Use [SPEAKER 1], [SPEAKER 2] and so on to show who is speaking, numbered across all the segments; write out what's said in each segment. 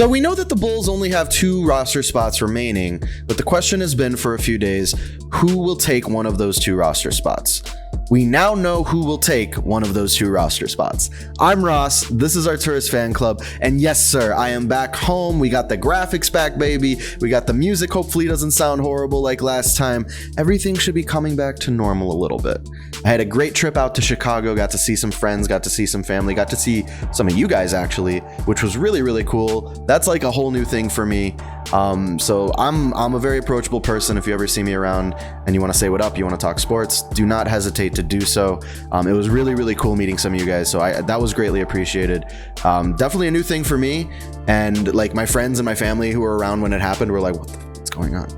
[SPEAKER 1] So we know that the Bulls only have 2 roster spots remaining, but the question has been for a few days, who will take one of those 2 roster spots? We now know who will take one of those 2 roster spots. I'm Ross, this is our Tourist Fan Club, and yes sir, I am back home. We got the graphics back, baby. We got the music, hopefully it doesn't sound horrible like last time. Everything should be coming back to normal a little bit. I had a great trip out to Chicago, got to see some friends, got to see some family, got to see some of you guys actually, which was really, really cool. That's like a whole new thing for me. So I'm a very approachable person. If you ever see me around and you want to say what up, you want to talk sports, do not hesitate to do so. It was really, really cool meeting some of you guys. So that was greatly appreciated. Definitely a new thing for me. And like my friends and my family who were around when it happened were like, what's going on?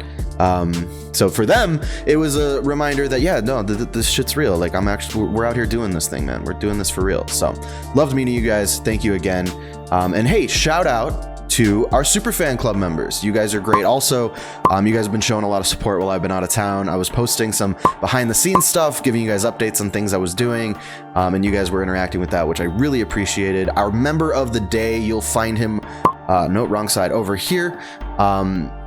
[SPEAKER 1] So for them, it was a reminder that, yeah, no, this shit's real. Like we're out here doing this thing, man. We're doing this for real. So loved meeting you guys. Thank you again. And hey, shout out to our Super Fan Club members. You guys are great. Also, you guys have been showing a lot of support while I've been out of town. I was posting some behind the scenes stuff, giving you guys updates on things I was doing, and you guys were interacting with that, which I really appreciated. Our member of the day, you'll find him, note, wrong side, over here.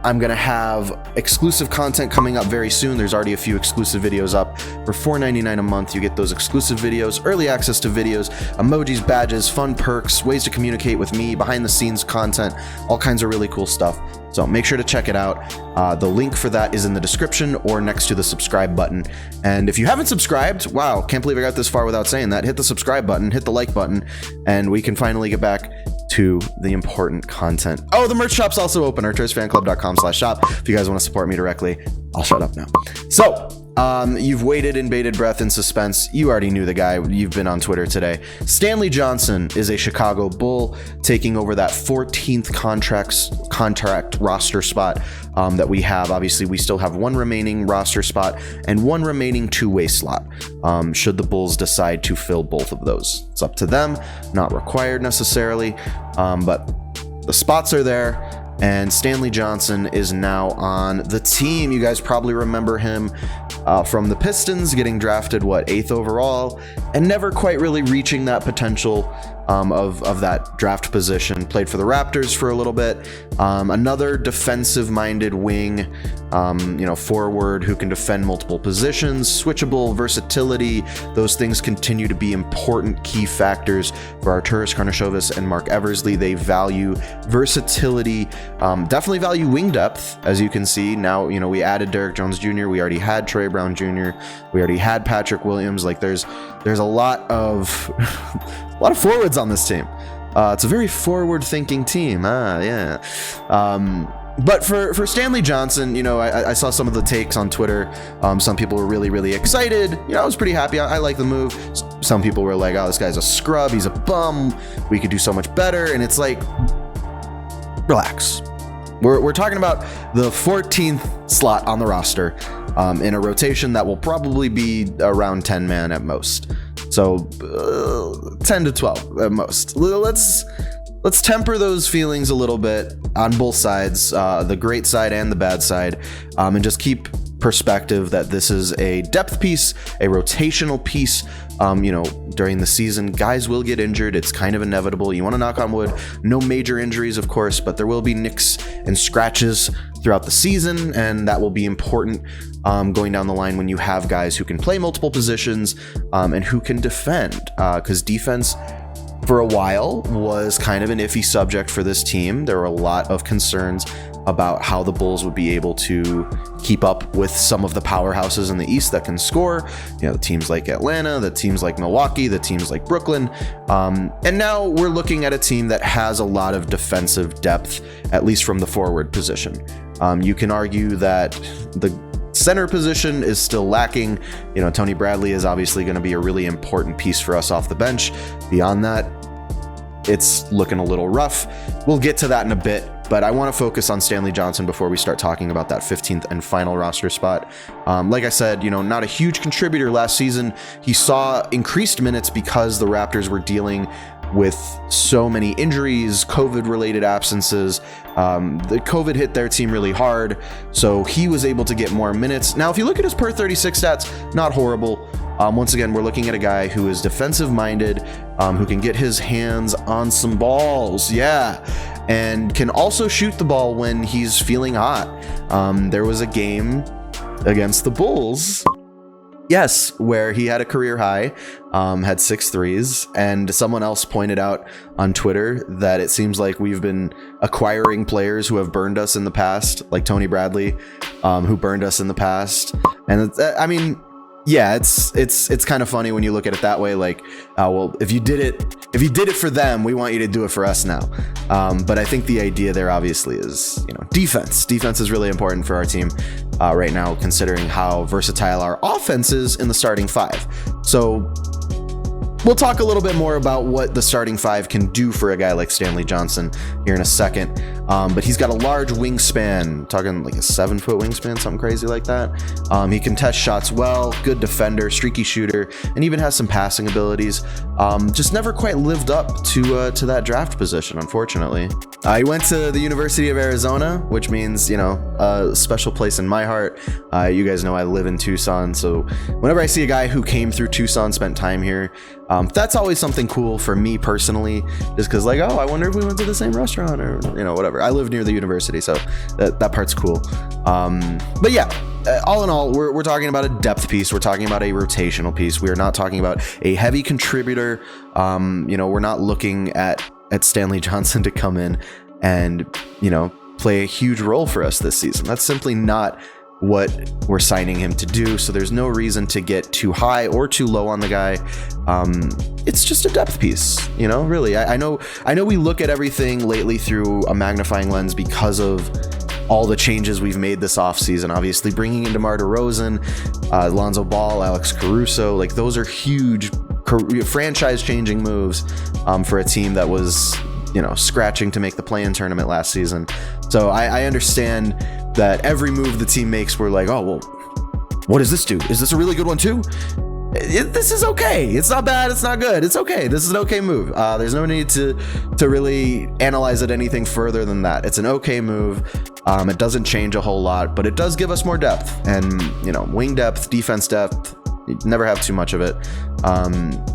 [SPEAKER 1] I'm gonna have exclusive content coming up very soon. There's already a few exclusive videos up. For $4.99 a month, you get those exclusive videos, early access to videos, emojis, badges, fun perks, ways to communicate with me, behind the scenes content, all kinds of really cool stuff. So make sure to check it out. The link for that is in the description or next to the subscribe button. And if you haven't subscribed, wow, can't believe I got this far without saying that. Hit the subscribe button, hit the like button, and we can finally get back to the important content. Oh, the merch shop's also open, arturusfanclub.com/shop. If you guys want to support me directly, I'll shut up now. So, you've waited in bated breath and suspense. You already knew the guy. You've been on Twitter today. Stanley Johnson is a Chicago Bull, taking over that 14th contract roster spot that we have. Obviously, we still have 1 remaining roster spot and 1 remaining 2-way slot. Should the Bulls decide to fill both of those, it's up to them. Not required necessarily, but the spots are there. And Stanley Johnson is now on the team. You guys probably remember him from the Pistons, getting drafted, 8th overall, and never quite really reaching that potential of that draft position. Played for the Raptors for a little bit. Another defensive-minded wing, forward who can defend multiple positions, switchable, versatility. Those things continue to be important key factors for Arturas Karnisovas and Mark Eversley. They value versatility, definitely value wing depth, as you can see. Now, we added Derrick Jones Jr. We already had Trey Brown Jr. We already had Patrick Williams. Like there's a lot of forwards on this team. It's a very forward-thinking team. Yeah. But for Stanley Johnson, I saw some of the takes on Twitter. Some people were really, really excited. I was pretty happy. I like the move. Some people were like, oh, this guy's a scrub. He's a bum. We could do so much better. And it's like, relax. We're talking about the 14th slot on the roster in a rotation that will probably be around 10 man at most. So 10 to 12 at most. Let's temper those feelings a little bit on both sides, the great side and the bad side, and just keep perspective that this is a depth piece, a rotational piece. During the season, guys will get injured. It's kind of inevitable. You want to knock on wood. No major injuries, of course, but there will be nicks and scratches throughout the season, and that will be important going down the line when you have guys who can play multiple positions and who can defend, because defense for a while was kind of an iffy subject for this team. There were a lot of concerns about how the Bulls would be able to keep up with some of the powerhouses in the East that can score, the teams like Atlanta, the teams like Milwaukee, the teams like Brooklyn. And now we're looking at a team that has a lot of defensive depth, at least from the forward position. You can argue that the center position is still lacking. Tony Bradley is obviously going to be a really important piece for us off the bench. Beyond that, it's looking a little rough. We'll get to that in a bit, but I want to focus on Stanley Johnson before we start talking about that 15th and final roster spot. Like I said, not a huge contributor last season. He saw increased minutes because the Raptors were dealing with so many injuries, COVID-related absences. The COVID hit their team really hard, so he was able to get more minutes. Now, if you look at his per 36 stats, not horrible. Once again, we're looking at a guy who is defensive-minded, who can get his hands on some balls. Yeah. And can also shoot the ball when he's feeling hot. There was a game against the Bulls, yes, where he had a career high, had 6 threes, and someone else pointed out on Twitter that it seems like we've been acquiring players who have burned us in the past, like Tony Bradley, who burned us in the past. And I mean, yeah, it's kind of funny when you look at it that way. Like, well, if you did it for them, we want you to do it for us now. But I think the idea there obviously is, defense. Defense is really important for our team right now, considering how versatile our offense is in the starting 5. So we'll talk a little bit more about what the starting 5 can do for a guy like Stanley Johnson here in a second. But he's got a large wingspan, talking like a 7-foot wingspan, something crazy like that. He can test shots well, good defender, streaky shooter, and even has some passing abilities. Just never quite lived up to that draft position, unfortunately. He went to the University of Arizona, which means, a special place in my heart. You guys know I live in Tucson, so whenever I see a guy who came through Tucson, spent time here, that's always something cool for me personally, just because, like, oh, I wonder if we went to the same restaurant or, whatever. I live near the university, so that part's cool. But yeah, all in all, we're talking about a depth piece. We're talking about a rotational piece. We are not talking about a heavy contributor. We're not looking at Stanley Johnson to come in and, play a huge role for us this season. That's simply not what we're signing him to do. So there's no reason to get too high or too low on the guy. It's just a depth piece, really. I know we look at everything lately through a magnifying lens because of all the changes we've made this offseason. Obviously bringing in DeMar DeRozan, Lonzo Ball, Alex Caruso, like those are huge franchise changing moves for a team that was, scratching to make the play-in tournament last season. So I understand that every move the team makes, we're like, oh, well, what does this do? Is this a really good one too? This is okay. It's not bad. It's not good. It's okay. This is an okay move. There's no need to really analyze it anything further than that. It's an okay move. It doesn't change a whole lot, but it does give us more depth and, wing depth, defense depth. You never have too much of it.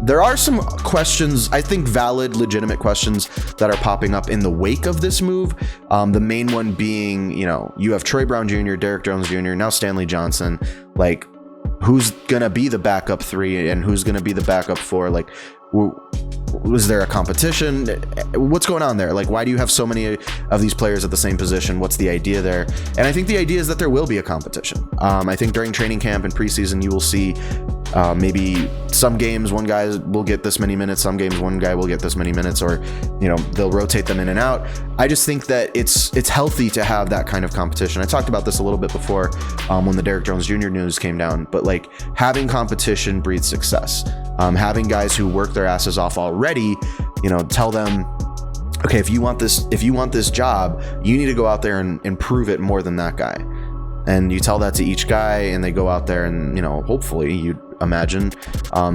[SPEAKER 1] There are some questions, I think valid, legitimate questions that are popping up in the wake of this move. The main one being, you have Troy Brown Jr., Derrick Jones Jr., now Stanley Johnson. Like, who's going to be the backup 3 and who's going to be the backup 4? Like, was there a competition? What's going on there? Like, why do you have so many of these players at the same position? What's the idea there? And I think the idea is that there will be a competition. I think during training camp and preseason, you will see maybe some games one guy will get this many minutes, some games one guy will get this many minutes, or they'll rotate them in and out. I just think that it's healthy to have that kind of competition. I talked about this a little bit before when the Derrick Jones Jr. news came down, but like having competition breeds success. Having guys who work their asses off already, tell them, okay, if you want this job, you need to go out there and prove it more than that guy. And you tell that to each guy, and they go out there and, hopefully you imagine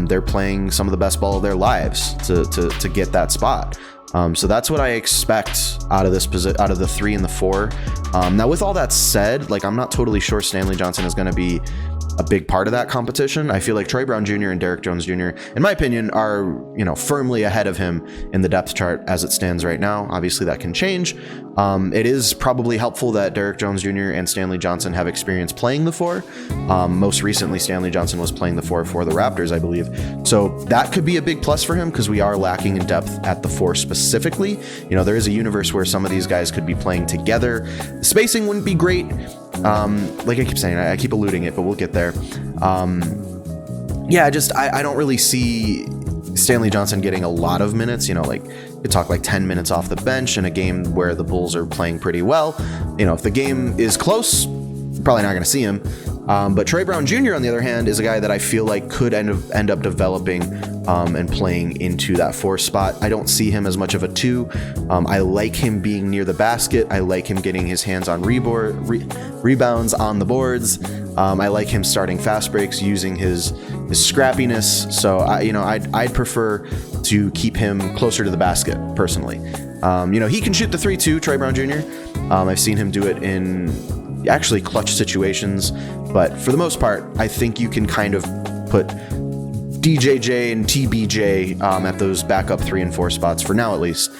[SPEAKER 1] they're playing some of the best ball of their lives to get that spot. So that's what I expect out of out of the 3 and the 4. Now, with all that said, like, I'm not totally sure Stanley Johnson is going to be a big part of that competition. I feel like Troy Brown Jr. and Derrick Jones Jr., in my opinion, are, firmly ahead of him in the depth chart as it stands right now. Obviously that can change. It is probably helpful that Derrick Jones Jr. and Stanley Johnson have experience playing the 4. Most recently, Stanley Johnson was playing the 4 for the Raptors, I believe. So that could be a big plus for him because we are lacking in depth at the 4 specifically. There is a universe where some of these guys could be playing together. The spacing wouldn't be great. Like I keep saying, I keep alluding it, but we'll get there. I don't really see Stanley Johnson getting a lot of minutes. You talk like 10 minutes off the bench in a game where the Bulls are playing pretty well. If the game is close, probably not going to see him. But Troy Brown Jr., on the other hand, is a guy that I feel like could end up developing and playing into that 4 spot. I don't see him as much of a 2. I like him being near the basket. I like him getting his hands on rebounds on the boards. I like him starting fast breaks, using his scrappiness. So I'd prefer to keep him closer to the basket personally. He can shoot the 3 too, Troy Brown Jr. I've seen him do it in actually clutch situations, but for the most part, I think you can kind of put DJJ and TBJ at those backup 3 and 4 spots for now, at least,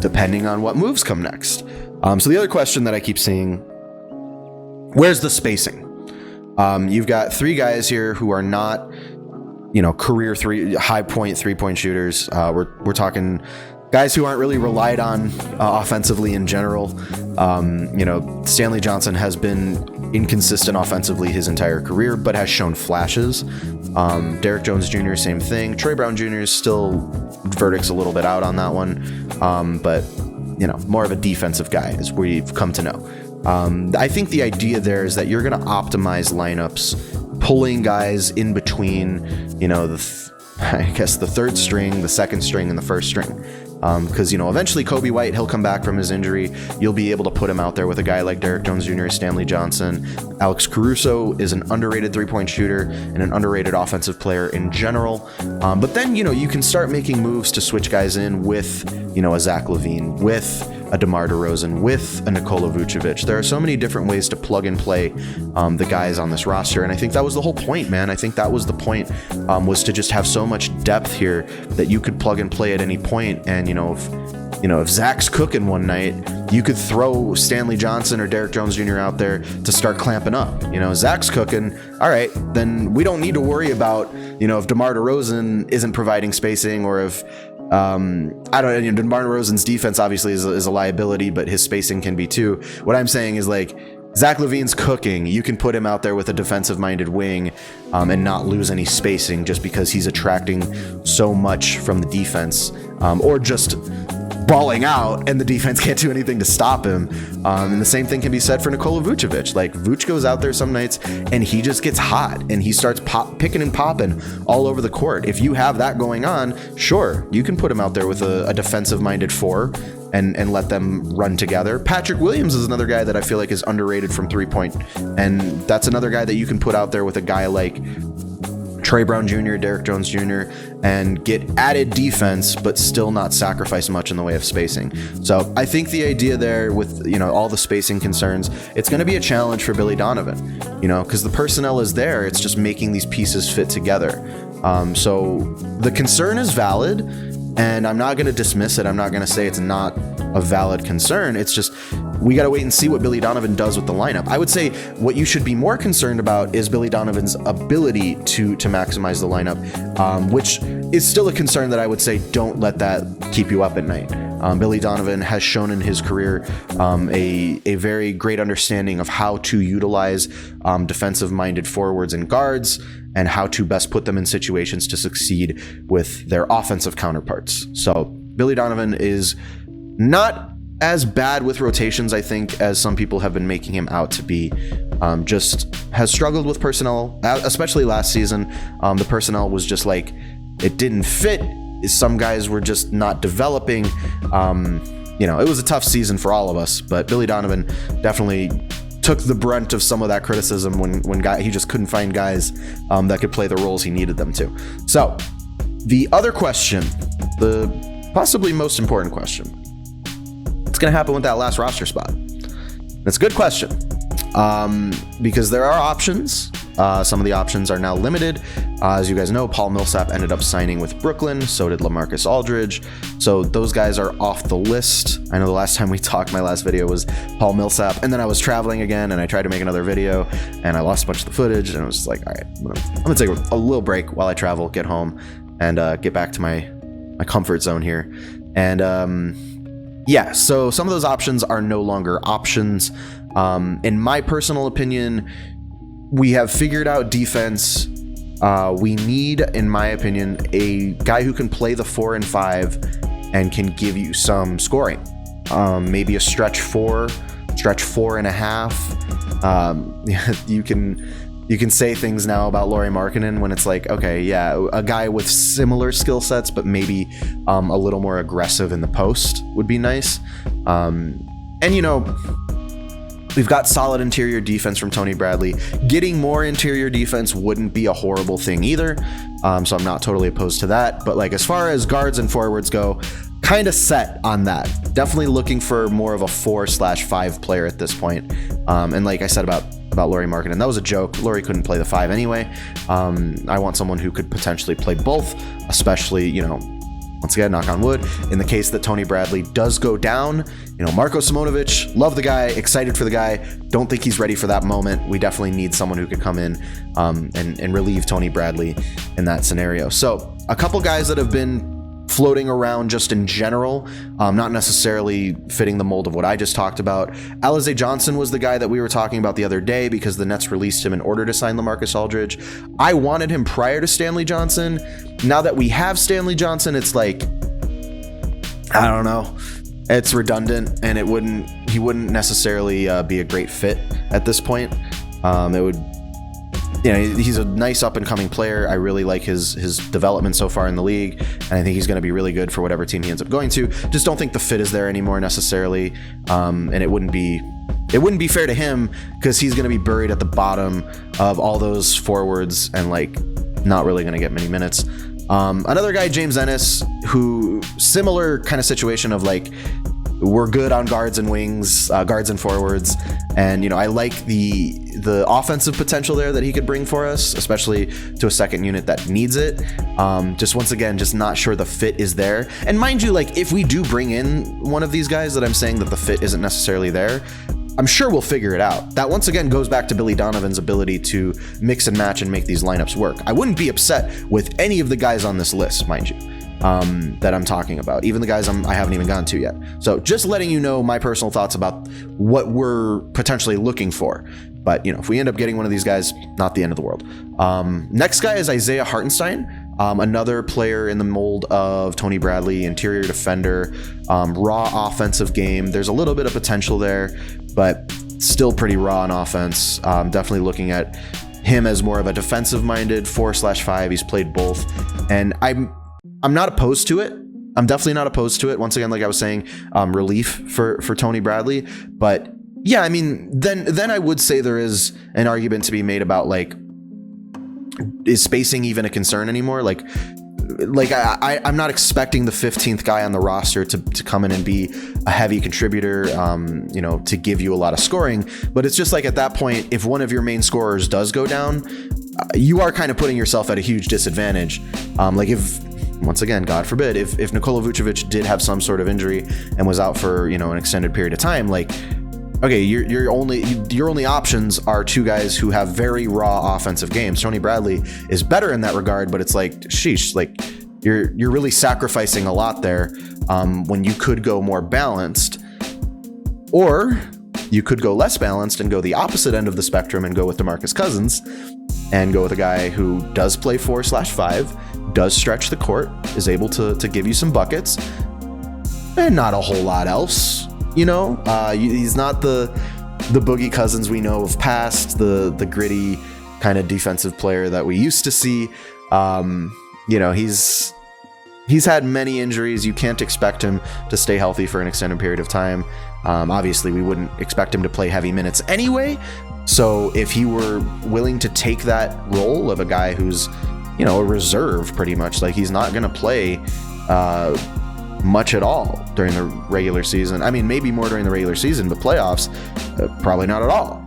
[SPEAKER 1] depending on what moves come next. So the other question that I keep seeing, where's the spacing? You've got 3 guys here who are not, career high point 3-point shooters. We're talking guys who aren't really relied on offensively in general. Stanley Johnson has been inconsistent offensively his entire career, but has shown flashes. Derek Jones Jr., same thing. Troy Brown Jr. is still, verdict's a little bit out on that one, but more of a defensive guy, as we've come to know. I think the idea there is that you're going to optimize lineups, pulling guys in between, the third string, the second string, and the first string. Because, eventually Kobe White, he'll come back from his injury. You'll be able to put him out there with a guy like Derek Jones Jr., Stanley Johnson. Alex Caruso is an underrated 3-point shooter and an underrated offensive player in general. But then, you can start making moves to switch guys in with, a Zach LaVine, with a DeMar DeRozan, with a Nikola Vucevic. There are so many different ways to plug and play the guys on this roster. And I think that was the whole point, man. I think that was the point, was to just have so much depth here that you could plug and play at any point. And, if Zach's cooking one night, you could throw Stanley Johnson or Derek Jones Jr. out there to start clamping up. Zach's cooking. All right, then we don't need to worry about, if DeMar DeRozan isn't providing spacing, or if DeMar DeRozan's defense obviously is a liability, but his spacing can be too. What I'm saying is, like, Zach LaVine's cooking. You can put him out there with a defensive-minded wing and not lose any spacing just because he's attracting so much from the defense, or just balling out and the defense can't do anything to stop him. And the same thing can be said for Nikola Vucevic. Like, Vuce goes out there some nights and he just gets hot and he starts picking and popping all over the court. If you have that going on, sure, you can put him out there with a defensive-minded 4 and let them run together. Patrick Williams is another guy that I feel like is underrated from 3-point, and that's another guy that you can put out there with a guy like Troy Brown Jr., Derek Jones Jr., and get added defense, but still not sacrifice much in the way of spacing. So I think the idea there with, all the spacing concerns, it's going to be a challenge for Billy Donovan, because the personnel is there. It's just making these pieces fit together. So the concern is valid, and I'm not going to dismiss it. I'm not going to say it's not a valid concern. It's just, we got to wait and see what Billy Donovan does with the lineup. I would say what you should be more concerned about is Billy Donovan's ability to maximize the lineup, which is still a concern that I would say don't let that keep you up at night. Billy Donovan has shown in his career a very great understanding of how to utilize defensive-minded forwards and guards, and how to best put them in situations to succeed with their offensive counterparts. So Billy Donovan is not as bad with rotations, I think, as some people have been making him out to be. Just has struggled with personnel, especially last season. The personnel was just like, it didn't fit. Some guys were just not developing. It was a tough season for all of us, but Billy Donovan definitely took the brunt of some of that criticism when he just couldn't find guys that could play the roles he needed them to. So the other question, the possibly most important question, what's going to happen with that last roster spot? That's a good question, because there are options. Some of the options are now limited. As you guys know, Paul Millsap ended up signing with Brooklyn. So did LaMarcus Aldridge. So those guys are off the list. I know the last time we talked, my last video was Paul Millsap. And then I was traveling again and I tried to make another video and I lost a bunch of the footage. And I was just like, all right, I'm going to take a little break while I travel, get home, and get back to my comfort zone here. And so some of those options are no longer options. In my personal opinion, we have figured out defense. We need, in my opinion, a guy who can play the 4 and 5 and can give you some scoring. Maybe a stretch 4.5. You can say things now about Lauri Markkanen when it's like, okay, yeah, a guy with similar skill sets, but maybe a little more aggressive in the post would be nice. We've got solid interior defense from Tony Bradley. Getting more interior defense wouldn't be a horrible thing either. So I'm not totally opposed to that. But like as far as guards and forwards go, kind of set on that. Definitely looking for more of a 4/5 player at this point. And like I said about Lauri Markkanen, that was a joke. Lauri couldn't play the 5 anyway. I want someone who could potentially play both, especially, you know, once again, knock on wood, in the case that Tony Bradley does go down. You know, Marko Simonovic, love the guy, excited for the guy. Don't think he's ready for that moment. We definitely need someone who could come in and relieve Tony Bradley in that scenario. So a couple guys that have been floating around just in general, not necessarily fitting the mold of what I just talked about. Alize Johnson was the guy that we were talking about the other day because the Nets released him in order to sign LaMarcus Aldridge. I wanted him prior to Stanley Johnson. Now that we have Stanley Johnson, it's like, I don't know. It's redundant, and he wouldn't necessarily be a great fit at this point. It would, you know, he's a nice up and coming player. I really like his development so far in the league, and I think he's going to be really good for whatever team he ends up going to. Just don't think the fit is there anymore necessarily, and it wouldn't be fair to him because he's going to be buried at the bottom of all those forwards and like not really going to get many minutes. Another guy, James Ennis, who similar kind of situation of like, we're good on guards and wings, guards and forwards. And, you know, I like the offensive potential there that he could bring for us, especially to a second unit that needs it. Just once again, just not sure the fit is there. And mind you, like if we do bring in one of these guys that I'm saying that the fit isn't necessarily there, I'm sure we'll figure it out. That once again goes back to Billy Donovan's ability to mix and match and make these lineups work. I wouldn't be upset with any of the guys on this list, mind you, that I'm talking about, even the guys I haven't even gotten to yet. So just letting you know my personal thoughts about what we're potentially looking for. But, you know, if we end up getting one of these guys, not the end of the world. Next guy is Isaiah Hartenstein. Another player in the mold of Tony Bradley, interior defender, raw offensive game. There's a little bit of potential there, but still pretty raw on offense. Definitely looking at him as more of a defensive-minded 4/5. He's played both, and I'm not opposed to it. I'm definitely not opposed to it. Once again, like I was saying, relief for Tony Bradley. But yeah, I mean, then I would say there is an argument to be made about like, is spacing even a concern anymore? Like I'm not expecting the 15th guy on the roster to come in and be a heavy contributor, you know, to give you a lot of scoring. But it's just like at that point, if one of your main scorers does go down, you are kind of putting yourself at a huge disadvantage. Like if, once again, God forbid, if Nikola Vucevic did have some sort of injury and was out for, you know, an extended period of time, like, okay, your only options are two guys who have very raw offensive games. Tony Bradley is better in that regard, but it's like, sheesh, like you're really sacrificing a lot there when you could go more balanced, or you could go less balanced and go the opposite end of the spectrum and go with DeMarcus Cousins and go with a guy who does play 4/5, does stretch the court, is able to give you some buckets, and not a whole lot else. You know, he's not the Boogie Cousins we know of past, the gritty kind of defensive player that we used to see. You know, he's had many injuries. You can't expect him to stay healthy for an extended period of time. Obviously, we wouldn't expect him to play heavy minutes anyway. So if he were willing to take that role of a guy who's, you know, a reserve pretty much, like he's not going to play much at all during the regular season. I mean, maybe more during the regular season, but playoffs, probably not at all.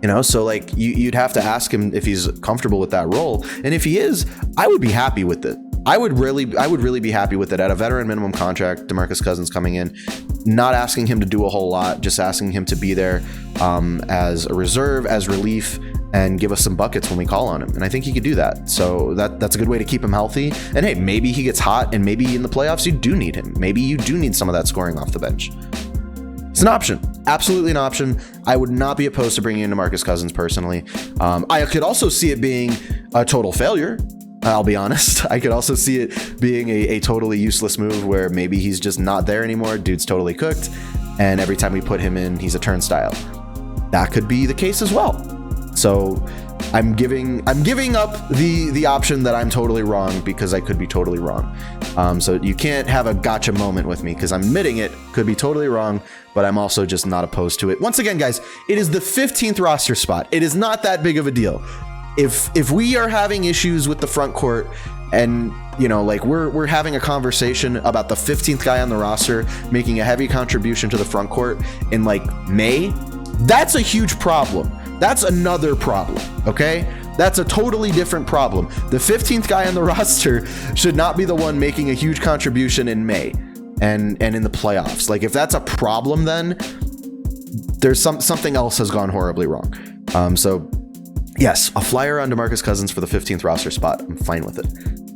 [SPEAKER 1] You know, so like you'd have to ask him if he's comfortable with that role. And if he is, I would be happy with it. I would really be happy with it at a veteran minimum contract. DeMarcus Cousins coming in, not asking him to do a whole lot, just asking him to be there as a reserve, as relief, and give us some buckets when we call on him. And I think he could do that. So that's a good way to keep him healthy. And hey, maybe he gets hot, and maybe in the playoffs you do need him. Maybe you do need some of that scoring off the bench. It's an option. Absolutely an option. I would not be opposed to bringing in DeMarcus Cousins personally. I could also see it being a total failure. I'll be honest. I could also see it being a totally useless move where maybe he's just not there anymore. Dude's totally cooked. And every time we put him in, he's a turnstile. That could be the case as well. So I'm giving up the option that I'm totally wrong, because I could be totally wrong. So you can't have a gotcha moment with me, because I'm admitting it could be totally wrong, but I'm also just not opposed to it. Once again, guys, it is the 15th roster spot. It is not that big of a deal. If we are having issues with the front court, and like we're having a conversation about the 15th guy on the roster making a heavy contribution to the front court in like May, that's a huge problem. That's another problem, okay? That's a totally different problem. The 15th guy on the roster should not be the one making a huge contribution in May and in the playoffs. Like, if that's a problem, then there's something else has gone horribly wrong. So yes, a flyer on DeMarcus Cousins for the 15th roster spot. I'm fine with it.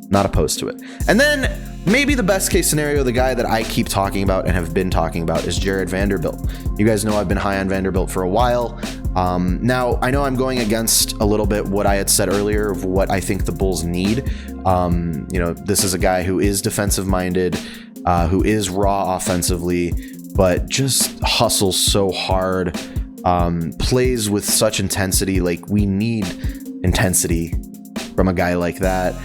[SPEAKER 1] Not opposed to it. And then maybe the best case scenario, the guy that I keep talking about and have been talking about, is Jared Vanderbilt. You guys know I've been high on Vanderbilt for a while. Now, I know I'm going against a little bit what I had said earlier of what I think the Bulls need. This is a guy who is defensive minded, who is raw offensively, but just hustles so hard, plays with such intensity. Like, we need intensity from a guy like that.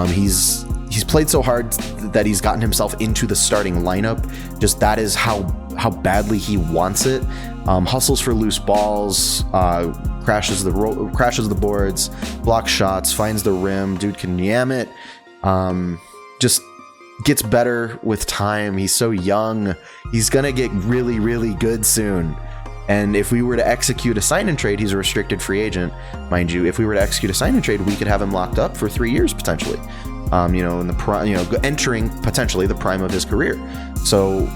[SPEAKER 1] He's played so hard that he's gotten himself into the starting lineup. Just that is how badly he wants it. Hustles for loose balls, crashes the boards, blocks shots, finds the rim. Dude can yam it. Just gets better with time. He's so young. He's gonna get really, really good soon. And if we were to execute a sign and trade, he's a restricted free agent, mind you. If we were to execute a sign and trade, we could have him locked up for 3 years potentially. In the prime, entering potentially the prime of his career. So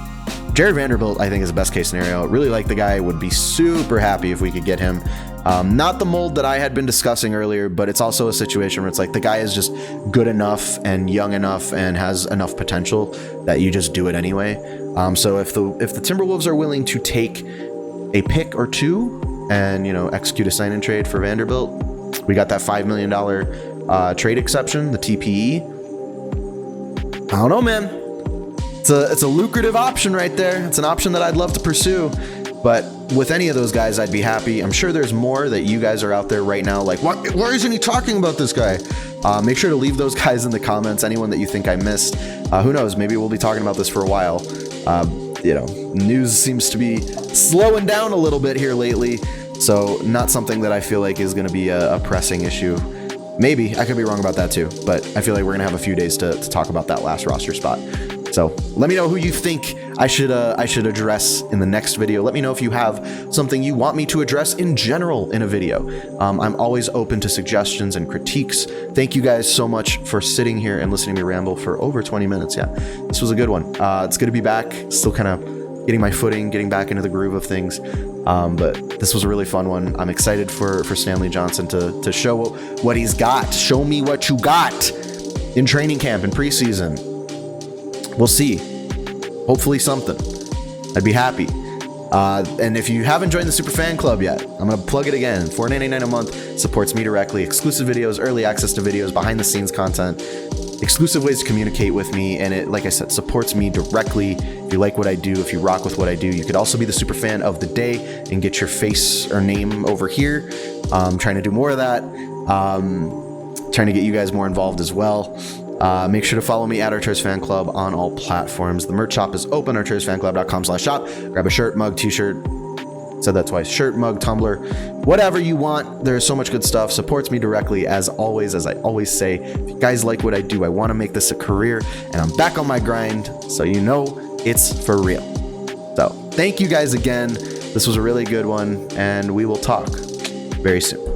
[SPEAKER 1] Jared Vanderbilt, I think, is the best case scenario. Really like the guy. Would be super happy if we could get him. Not the mold that I had been discussing earlier, but it's also a situation where it's like the guy is just good enough and young enough and has enough potential that you just do it anyway. So if the Timberwolves are willing to take a pick or two and execute a sign and trade for Vanderbilt, we got that $5 million trade exception, the TPE. I don't know, man. It's a lucrative option right there. It's an option that I'd love to pursue. But with any of those guys, I'd be happy. I'm sure there's more that you guys are out there right now like, why isn't he talking about this guy? Make sure to leave those guys in the comments. Anyone that you think I missed. Who knows? Maybe we'll be talking about this for a while. News seems to be slowing down a little bit here lately. So not something that I feel like is going to be a pressing issue. Maybe. I could be wrong about that too. But I feel like we're going to have a few days to talk about that last roster spot. So let me know who you think I should address in the next video. Let me know if you have something you want me to address in general in a video. I'm always open to suggestions and critiques. Thank you guys so much for sitting here and listening to me ramble for over 20 minutes. Yeah, this was a good one. It's good to be back. Still kind of getting my footing, getting back into the groove of things. But this was a really fun one. I'm excited for Stanley Johnson to show what he's got. Show me what you got in training camp and preseason. We'll see. Hopefully something. I'd be happy. And if you haven't joined the Super Fan Club yet, I'm going to plug it again. $4.99 a month supports me directly. Exclusive videos, early access to videos, behind the scenes content, exclusive ways to communicate with me. And it, like I said, supports me directly. If you like what I do, if you rock with what I do, you could also be the Super Fan of the day and get your face or name over here. Trying to do more of that. Trying to get you guys more involved as well. Make sure to follow me at Arturs Fan Club on all platforms. The merch shop is open, artursfanclub.com/shop. Grab a shirt, mug, t-shirt. Said that twice. Shirt, mug, tumbler, whatever you want. There's so much good stuff. Supports me directly, as always, as I always say. If you guys like what I do, I want to make this a career, and I'm back on my grind, so you know it's for real. So thank you guys again. This was a really good one, and we will talk very soon.